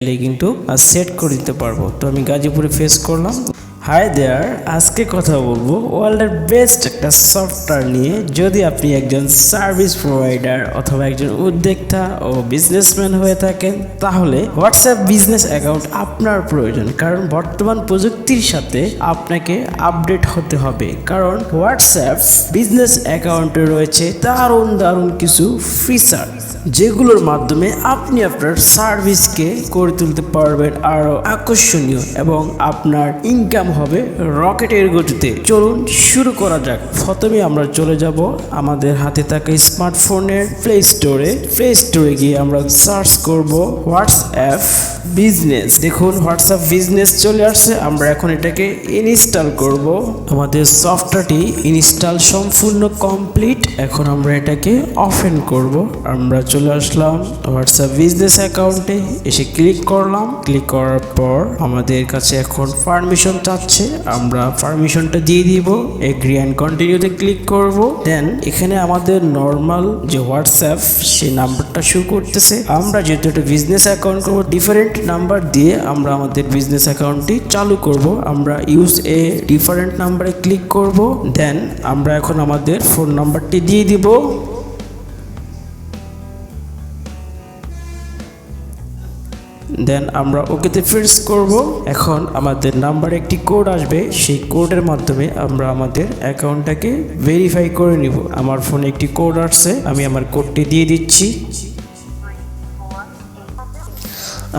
কিন্তু সেট করে দিতে পারবো। তো আমি গাজীপুরে ফেস করলাম। হাই দেয়ার, আজকে কথা বলবো ওয়ার্ল্ডের বেস্ট একটা সফটওয়্যার নিয়ে। যদি আপনি একজন সার্ভিস প্রোভাইডার অথবা একজন উদ্যোক্তা ও বিজনেসম্যান হয়ে থাকেন, তাহলে হোয়াটসঅ্যাপ বিজনেস অ্যাকাউন্ট আপনার প্রয়োজন। কারণ বর্তমান প্রযুক্তির সাথে আপনাকে আপডেট হতে হবে। কারণ হোয়াটসঅ্যাপ বিজনেস অ্যাকাউন্টে রয়েছে দারুণ দারুণ কিছু ফিচার, যেগুলোর মাধ্যমে আপনি আপনার সার্ভিসকে করে তুলতে পারবেন আরো আকর্ষণীয়, এবং আপনার ইনকাম হবে রকেটের গতিতে। চলুন শুরু করা যাক। প্রথমে আমরা চলে যাব আমাদের হাতে থাকা স্মার্টফোনের প্লে স্টোরে গিয়ে আমরা সার্চ করব হোয়াটসঅ্যাপ বিজনেস। দেখুন হোয়াটসঅ্যাপ বিজনেস চলে আসছে। আমরা এখন এটাকে ইনস্টল করব। আমাদের সফটওয়্যারটি ইনস্টল সম্পূর্ণ কমপ্লিট। এখন আমরা এটাকে ওপেন করব। আমরা চলে আসলাম হোয়াটসঅ্যাপ বিজনেস অ্যাকাউন্টে, এসে ক্লিক করলাম। ক্লিক করার পর আমাদের কাছে এখন পারমিশন চাচ্ছে, আমরা পারমিশনটা দিয়ে দিব। এগ্রি অ্যান্ড কন্টিনিউতে ক্লিক করব। দেন এখানে আমাদের নর্মাল যে হোয়াটসঅ্যাপ সেই নাম্বারটা শো করতেছে। আমরা যেহেতু একটা বিজনেস অ্যাকাউন্ট করবো, ডিফারেন্ট নাম্বার দিয়ে আমরা আমাদের বিজনেস অ্যাকাউন্টটি চালু করব। আমরা ইউজ এ ডিফারেন্ট নাম্বারে ক্লিক করব। দেন আমরা এখন আমাদের ফোন নাম্বারটি দিয়ে দিব। দেন আমরা ওকেতে প্রেস করব। এখন আমাদের নাম্বারে একটি কোড আসবে, সেই কোডের মাধ্যমে আমরা আমাদের অ্যাকাউন্টটাকে ভেরিফাই করে নিব। আমার ফোনে একটি কোড আসছে, আমি আমার কোডটি দিয়ে দিচ্ছি।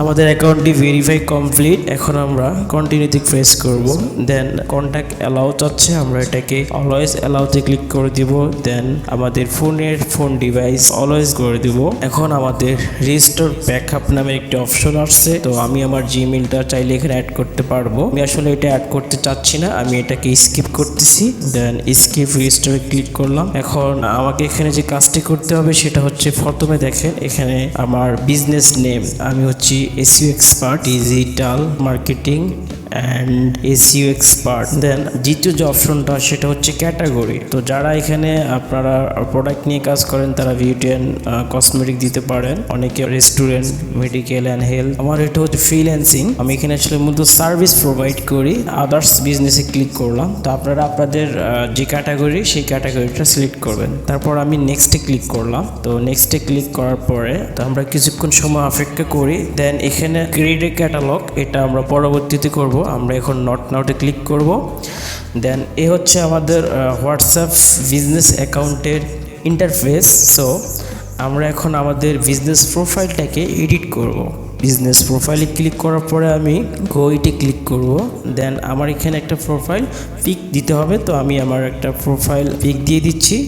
আমাদের অ্যাকাউন্টটি ভেরিফাই কমপ্লিট। এখন আমরা কন্টিনিউতে প্রেস করব। দেন কন্ট্যাক্ট অ্যালাউ চাচ্ছে, আমরা এটাকে অলওয়েজ অ্যালাউতে ক্লিক করে দিব। দেন আমাদের ফোন ডিভাইস অলওয়েজ করে দিব। এখন আমাদের রিস্টোর ব্যাকআপ নামে একটি অপশন আসছে। তো আমি আমার জিমেইলটা চাইলে এখানে অ্যাড করতে পারবো। আমি আসলে এটা অ্যাড করতে চাচ্ছি না, আমি এটাকে স্কিপ করতেছি। দেন স্কিপ রিস্টোরে ক্লিক করলাম। এখন আমাকে এখানে যে কাজটি করতে হবে সেটা হচ্ছে, প্রথমে দেখেন এখানে আমার বিজনেস নেম, আমি হচ্ছি SEO expert, digital marketing and SEO expert. Then দ্বিতীয় যে অপশনটা সেটা হচ্ছে ক্যাটাগরি। তো যারা এখানে আপনারা প্রোডাক্ট নিয়ে কাজ করেন তারা বিউটি অ্যান্ড কসমেটিক দিতে পারেন, অনেকে রেস্টুরেন্ট, মেডিকেল অ্যান্ড হেলথ। আমার এটা হচ্ছে ফ্রিল্যান্সিং, আমি এখানে আসলে মূলত সার্ভিস প্রোভাইড করি। আদার্স বিজনেসে ক্লিক করলাম। তো আপনারা আপনাদের যে ক্যাটাগরি সেই ক্যাটাগরিটা সিলেক্ট করবেন। তারপর আমি নেক্সটে ক্লিক করলাম। তো নেক্সটে ক্লিক করার পরে তো আমরা কিছুক্ষণ সময় অপেক্ষা করি। দেন এখানে ক্রিয়েট এ ক্যাটালগ, এটা আমরা পরবর্তীতে করব। আমরা এখন নট নাওতে ক্লিক করব। দেন এ হচ্ছে আমাদের হোয়াটসঅ্যাপ বিজনেস অ্যাকাউন্টের ইন্টারফেস। সো আমরা এখন আমাদের বিজনেস প্রোফাইলটাকে এডিট করব। বিজনেস প্রোফাইলে ক্লিক করার পরে আমি গোইটে ক্লিক করব। দেন আমার এখানে একটা প্রোফাইল পিক দিতে হবে। তো আমি আমার একটা প্রোফাইল পিক দিয়ে দিচ্ছি।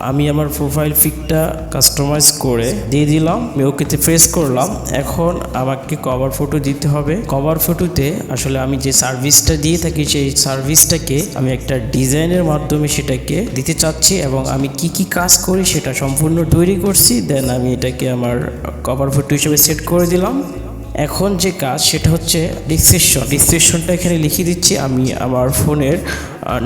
আমি আমার প্রোফাইল পিকটা কাস্টমাইজ করে দিয়ে দিলাম। আমি ওকেতে প্রেস করলাম। এখন আমাকে কভার ফটো দিতে হবে। কভার ফটোতে আসলে আমি যে সার্ভিসটা দিয়ে থাকি সেই সার্ভিসটাকে আমি একটা ডিজাইনের মাধ্যমে সেটাকে দিতে চাচ্ছি, এবং আমি কি কি কাজ করি সেটা সম্পূর্ণ তৈরি করছি। দেন আমি এটাকে আমার কভার ফটো হিসেবে সেট করে দিলাম। এখন যে কাজ সেটা হচ্ছে ডিসক্রিপশনটা এখানে লিখে দিচ্ছি। আমি আমার ফোনের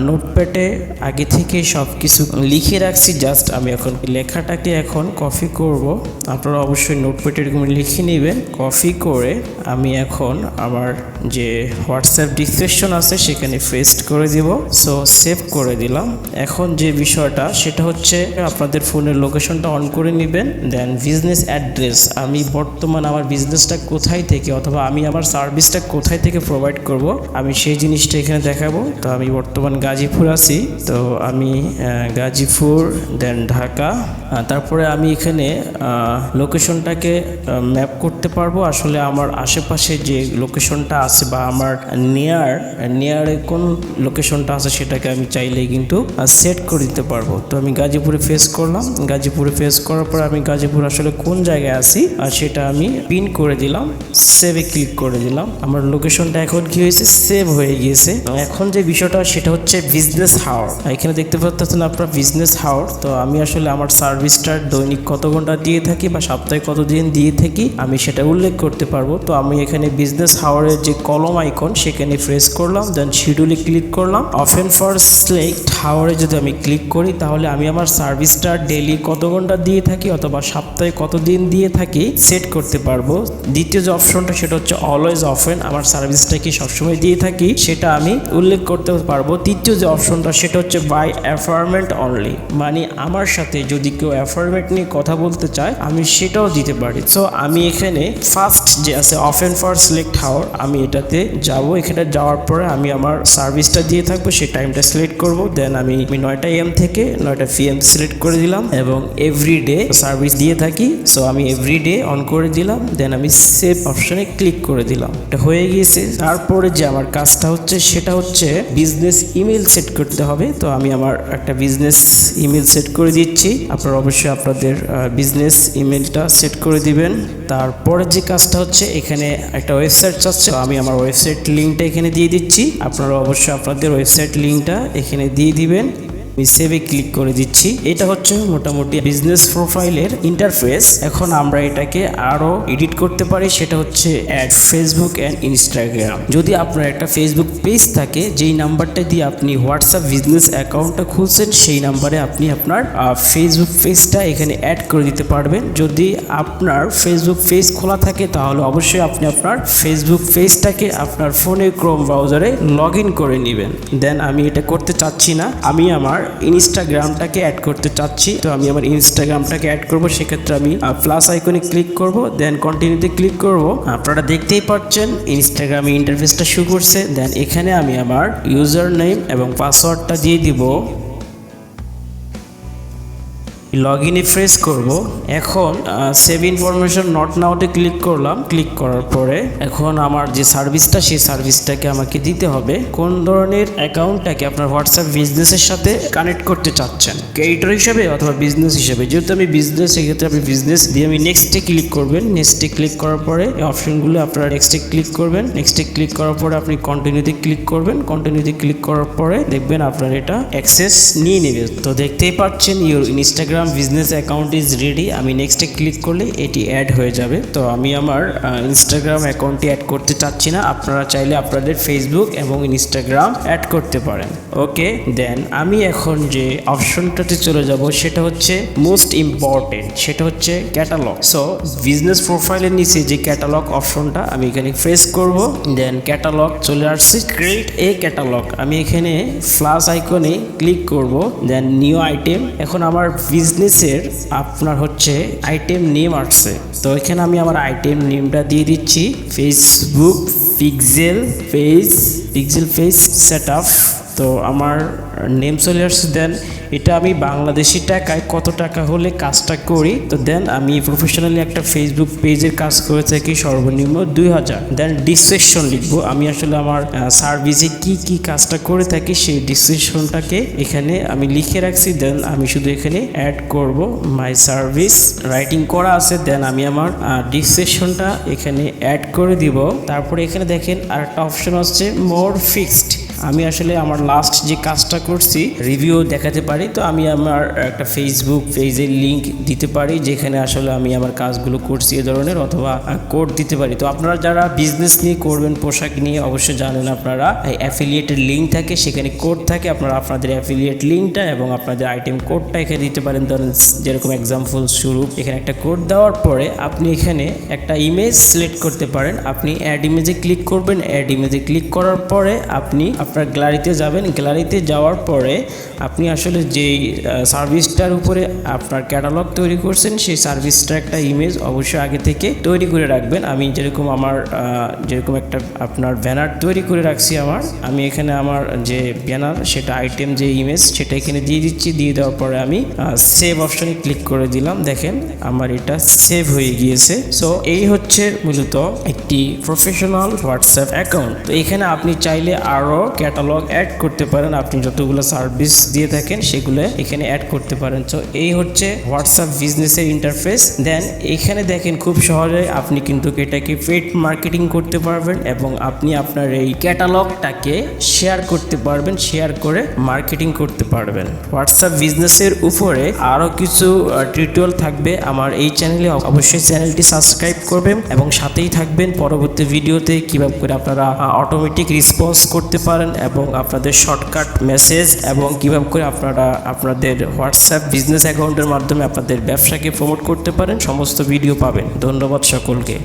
নোটপ্যাডে আগে থেকে সব কিছু লিখে রাখছি। জাস্ট আমি এখন লেখাটাকে এখন কপি করব। আপনারা অবশ্যই নোটপ্যাডে এরকম লিখে নেবেন। কপি করে আমি এখন আমার যে হোয়াটসঅ্যাপ ডিসক্রিপশন আছে সেখানে পেস্ট করে দিব। সো সেভ করে দিলাম। এখন যে বিষয়টা সেটা হচ্ছে, আপনাদের ফোনের লোকেশনটা অন করে নেবেন। দেন বিজনেস অ্যাড্রেস, আমি বর্তমান আমার বিজনেসটা কোথায় থেকে অথবা আমি আমার সার্ভিসটা কোথায় থেকে প্রোভাইড করব, আমি সেই জিনিসটা এখানে দেখাবো। তো আমি বর্তমান গাজীপুর আছি, তো আমি গাজীপুর, দেন ঢাকা। তারপরে আমি এখানে লোকেশনটাকে ম্যাপ করতে পারবো। আসলে আমার আশেপাশে যে লোকেশনটা আছে বা আমার নিয়ারে কোন লোকেশনটা আছে সেটাকে আমি চাইলেই কিন্তু সেট করে দিতে পারবো। তো আমি গাজীপুরে ফেস করলাম। গাজীপুরে ফেস করার পর আমি গাজীপুর আসলে কোন জায়গায় আছি আর সেটা আমি পিন করে দিলাম। সেভে ক্লিক করে দিলাম। আমার লোকেশনটা এখন কি হয়েছে, সেভ হয়ে গিয়েছে। এখন যে বিষয়টা সেটা হচ্ছে বিজনেস হাওয়ার। এখানে দেখতে পাচ্ছেন আপনার বিজনেস হাওয়ার। তো আমি আসলে আমার সার্ভিসটার দৈনিক কত ঘন্টা দিয়ে থাকি বা সপ্তাহে কতদিন দিয়ে থাকি আমি সেটা উল্লেখ করতে পারবো। তো আমি এখানে বিজনেস হাওয়ারের যে কলম আইকন সেখানে প্রেস করলাম, দেন শিডিউলে ক্লিক করলাম। অফেন ফর সিলেক্ট হাওয়ারে যদি আমি ক্লিক করি তাহলে আমি আমার সার্ভিসটা ডেইলি কত ঘন্টা দিয়ে থাকি অথবা সপ্তাহে কতদিন দিয়ে থাকি সেট করতে পারবো। দ্বিতীয় যে অপশনটা সেটা হচ্ছে অলওয়েজ অফেন, আমার সার্ভিসটা কি সবসময় দিয়ে থাকি সেটা আমি উল্লেখ করতে পারবো। তৃতীয় যে অপশনটা সেটা হচ্ছে বাই অ্যাফার্মেন্ট অনলি, মানে আমার সাথে যদি কেউ অ্যাফার্মেন্ট নিয়ে কথা বলতে চায় আমি সেটাও দিতে পারি। সো আমি এখানে ফার্স্ট যে আছে অফেন ফর সিলেক্ট হাওয়ার, আমি এটাতে যাব। এখানে যাওয়ার পরে আমি আমার সার্ভিসটা দিয়ে থাকবো, সেই টাইমটা সিলেক্ট করব। দেন আমি 9টা AM থেকে 9টা PM সিলেক্ট করে দিলাম এবং এভরিডে সার্ভিস দিয়ে থাকি। সো আমি এভরিডে অন করে দিলাম, দেন আমি সেভ অপশনে ক্লিক করে দিলাম। এটা হয়ে গিয়েছে। তারপরে যে আমার কাজটা হচ্ছে সেটা হচ্ছে বিজনেস ইমেল সেট করতে হবে। তো আমি আমার একটা বিজনেস ইমেল সেট করে দিচ্ছি। আপনারা অবশ্যই আপনাদের বিজনেস ইমেলটা সেট করে দিবেন। তারপরে যে কাজটা হচ্ছে এখানে একটা ওয়েবসাইট চাচ্ছে, আমি আমার ওয়েবসাইট লিঙ্কটা এখানে দিয়ে দিচ্ছি। আপনারা অবশ্যই আপনাদের ওয়েবসাইট লিঙ্কটা এখানে দিয়ে দিবেন। আমি সেভে ক্লিক করে দিচ্ছি। এটা হচ্ছে মোটামুটি বিজনেস প্রোফাইলের ইন্টারফেস। এখন আমরা এটাকে আরো এডিট করতে পারি, সেটা হচ্ছে অ্যাড ফেসবুক অ্যান্ড ইনস্টাগ্রাম। যদি আপনার একটা ফেসবুক পেজ থাকে যেই নাম্বারটা দিয়ে আপনি হোয়াটসঅ্যাপ বিজনেস অ্যাকাউন্টটা খুলছেন সেই নাম্বারে আপনি আপনার ফেসবুক পেজটা এখানে অ্যাড করে দিতে পারবেন। যদি আপনার ফেসবুক পেজ খোলা থাকে তাহলে অবশ্যই আপনি আপনার ফেসবুক পেজটাকে আপনার ফোনে ক্রোম ব্রাউজারে লগ ইন করে নেবেন। দেন আমি এটা করতে চাচ্ছি না, আমি আমার ইনস্টাগ্রামটাকে অ্যাড করতে চাচ্ছি। তো আমি আমার ইনস্টাগ্রামটাকে অ্যাড করব, সেক্ষেত্রে আমি প্লাস আইকনে ক্লিক করব, দেন কন্টিনিউতে ক্লিক করব। আপনারা দেখতেই পাচ্ছেন ইনস্টাগ্রামে ইন্টারফেসটা শুরু করছে। দেন এখানে আমি আমার ইউজার নেম এবং পাসওয়ার্ডটা দিয়ে দিব। লগ ইনে প্রেস করব। এখন সেভ ইনফরমেশন নট নাওতে ক্লিক করলাম। ক্লিক করার পরে এখন আমার যে সার্ভিসটা সেই সার্ভিসটাকে আমাকে দিতে হবে। কোন ধরনের অ্যাকাউন্টটাকে আপনার হোয়াটসঅ্যাপ বিজনেসের সাথে কানেক্ট করতে চাচ্ছেন, ক্রিয়েটর হিসেবে অথবা বিজনেস হিসেবে। যেহেতু আমি বিজনেস, সেক্ষেত্রে আপনি বিজনেস দিয়ে আমি নেক্সটে ক্লিক করবেন। নেক্সটে ক্লিক করার পরে এই অপশনগুলো আপনারা নেক্সটে ক্লিক করবেন। নেক্সটে ক্লিক করার পরে আপনি কন্টিনিউতে ক্লিক করবেন। কন্টিনিউতে ক্লিক করার পরে দেখবেন আপনার এটা অ্যাক্সেস নিয়ে নেবে। তো দেখতেই পাচ্ছেন your Instagram business account is ready. আমি নেক্সটে ক্লিক করলে এটি অ্যাড হয়ে যাবে। তো আমি আমার ইনস্টাগ্রাম অ্যাকাউন্টটি অ্যাড করতে চাচ্ছি না, আপনারা চাইলে আপনাদের ফেসবুক এবং ইনস্টাগ্রাম অ্যাড করতে পারেন। ওকে, দেন আমি এখন যে অপশনটাতে চলে যাব সেটা হচ্ছে মোস্ট ইম্পর্টেন্ট, সেটা হচ্ছে ক্যাটালগ। সো বিজনেস প্রোফাইলের নিচে যে ক্যাটালগ অপশনটা আমি এখানে প্রেস করব। দেন ক্যাটালগ চলে আসছে, ক্রিয়েট এ ক্যাটালগ। আমি এখানে প্লাস আইকনে ক্লিক করব, দেন নিউ আইটেম। এখন আমার বিজনেসের আপনার হচ্ছে আইটেম নেম আসছে। তো এখানে আমি আমার আইটেম নেমটা দিয়ে দিচ্ছি ফেসবুক পিক্সেল পেজ সেটআপ। তো আমার নেম চলে আসছে। দেন এটা আমি বাংলাদেশি টাকায় কত টাকা হলে কাজটা করি। তো দেন আমি প্রফেশনালি একটা ফেসবুক পেজের কাজ করে থাকি সর্বনিম্ন 2000। দেন ডিসক্রিপশন লিখবো, আমি আসলে আমার সার্ভিসে কি কাজটা করে থাকি সেই ডিসক্রিপশনটাকে এখানে আমি লিখে রাখছি। দেন আমি শুধু এখানে অ্যাড করব মাই সার্ভিস, রাইটিং করা আছে। দেন আমি আমার ডিসক্রিপশনটা এখানে অ্যাড করে দিব। তারপরে এখানে দেখেন আর একটা অপশন হচ্ছে মোর ফিক্সড। আমি আসলে আমার লাস্ট যে কাজটা করছি রিভিউ দেখাতে পারি। তো আমি আমার একটা ফেসবুক পেজের লিঙ্ক দিতে পারি যেখানে আসলে আমি আমার কাজগুলো করছি এ ধরনের, অথবা কোড দিতে পারি। তো আপনারা যারা বিজনেস নিয়ে করবেন, পোশাক নিয়ে, অবশ্যই জানেন আপনারা অ্যাফিলিয়েটেড লিঙ্ক থাকে, সেখানে কোড থাকে। আপনারা আপনাদের অ্যাফিলিয়েট লিঙ্কটা এবং আপনাদের আইটেম কোডটা এখানে দিতে পারেন। ধরেন যেরকম এক্সাম্পল স্বরূপ এখানে একটা কোড দেওয়ার পরে আপনি এখানে একটা ইমেজ সিলেক্ট করতে পারেন। আপনি অ্যাড ইমেজে ক্লিক করবেন। অ্যাড ইমেজে ক্লিক করার পরে আপনি আপনার গ্যালারিতে যাবেন। গ্যালারিতে যাওয়ার পরে আপনি আসলে যেই সার্ভিসটার উপরে আপনার ক্যাটালগ তৈরি করছেন সেই সার্ভিসটার একটা ইমেজ অবশ্যই আগে থেকে তৈরি করে রাখবেন। আমি যেরকম একটা আপনার ব্যানার তৈরি করে রাখছি আমি এখানে আমার যে ব্যানার সেটা আইটেম যে ইমেজ সেটা এখানে দিয়ে দিচ্ছি। দিয়ে দেওয়ার পরে আমি সেভ অপশনে ক্লিক করে দিলাম। দেখেন আমার এটা সেভ হয়ে গিয়েছে। সো এই হচ্ছে মূলত একটি প্রফেশনাল হোয়াটসঅ্যাপ অ্যাকাউন্ট। তো এখানে আপনি চাইলে আরও ক্যাটালগ অ্যাড করতে পারেন। আপনি যতগুলো সার্ভিস দিয়ে থাকেন সেগুলো এখানে অ্যাড করতে পারেন। তো এই হচ্ছে হোয়াটসঅ্যাপ বিজনেসের ইন্টারফেস। দেন এখানে দেখেন খুব সহজে আপনি কিন্তু এটাকে পেড মার্কেটিং করতে পারবেন এবং আপনি আপনার এই ক্যাটালগটাকে শেয়ার করতে পারবেন, শেয়ার করে মার্কেটিং করতে পারবেন। হোয়াটসঅ্যাপ বিজনেসের উপরে আরও কিছু টিউটোরিয়াল থাকবে আমার এই চ্যানেলে, অবশ্যই চ্যানেলটি সাবস্ক্রাইব করবেন এবং সাথেই থাকবেন পরবর্তী ভিডিওতে কিভাবে করে আপনারা অটোমেটিক রেসপন্স করতে পারেন এবং আপনাদের শর্টকাট মেসেজ এবং কিভাবে করে আপনারা আপনাদের হোয়াটসঅ্যাপ বিজনেস অ্যাকাউন্টের মাধ্যমে আপনাদের ব্যবসাকে প্রমোট করতে পারেন, সমস্ত ভিডিও পাবেন। ধন্যবাদ সকলকে।